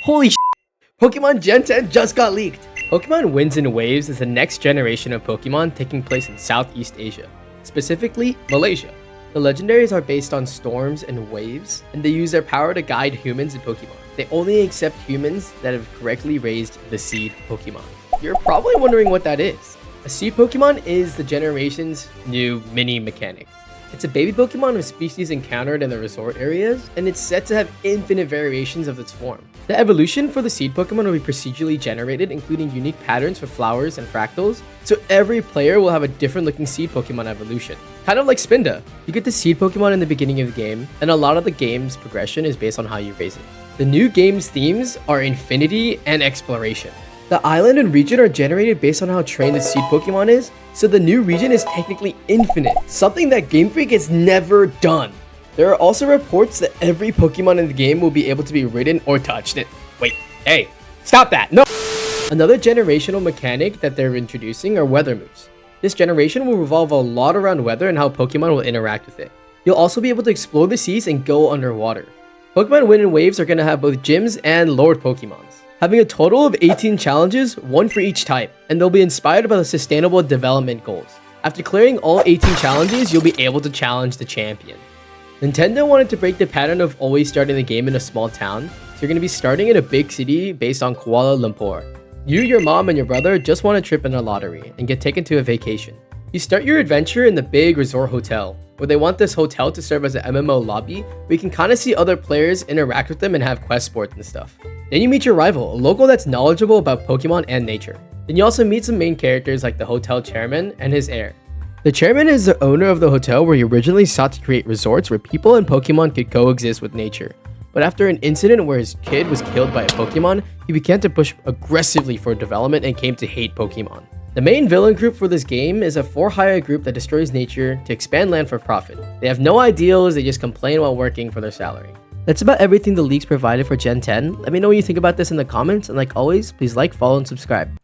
Holy Pokemon Gen 10 just got leaked! Pokemon Winds and Waves is the next generation of Pokemon taking place in Southeast Asia, specifically Malaysia. The legendaries are based on storms and waves, and they use their power to guide humans and Pokemon. They only accept humans that have correctly raised the Seed Pokemon. You're probably wondering what that is. A Seed Pokemon is the generation's new mini mechanic. It's a baby Pokemon of species encountered in the resort areas, and it's said to have infinite variations of its form. The evolution for the Seed Pokemon will be procedurally generated, including unique patterns for flowers and fractals, so every player will have a different looking Seed Pokemon evolution. Kind of like Spinda. You get the Seed Pokemon in the beginning of the game, and a lot of the game's progression is based on how you raise it. The new game's themes are Infinity and Exploration. The island and region are generated based on how trained the Seed Pokemon is, so the new region is technically infinite, something that Game Freak has never done. There are also reports that every Pokemon in the game will be able to be ridden or touched. Wait, hey, stop that, no! Another generational mechanic that they're introducing are weather moves. This generation will revolve a lot around weather and how Pokemon will interact with it. You'll also be able to explore the seas and go underwater. Pokemon Wind and Waves are going to have both gyms and Lord Pokemons, having a total of 18 challenges, one for each type, and they'll be inspired by the Sustainable Development Goals. After clearing all 18 challenges, you'll be able to challenge the champion. Nintendo wanted to break the pattern of always starting the game in a small town, so you're going to be starting in a big city based on Kuala Lumpur. You, your mom, and your brother just want a trip in a lottery and get taken to a vacation. You start your adventure in the big resort hotel, where they want this hotel to serve as an MMO lobby where you can kind of see other players, interact with them, and have quest sports and stuff. Then you meet your rival, a local that's knowledgeable about Pokemon and nature. Then you also meet some main characters like the hotel chairman and his heir. The chairman is the owner of the hotel where he originally sought to create resorts where people and Pokemon could coexist with nature. But after an incident where his kid was killed by a Pokemon, he began to push aggressively for development and came to hate Pokemon. The main villain group for this game is a for-hire group that destroys nature to expand land for profit. They have no ideals, they just complain while working for their salary. That's about everything the leaks provided for Gen 10. Let me know what you think about this in the comments, and like always, please like, follow, and subscribe.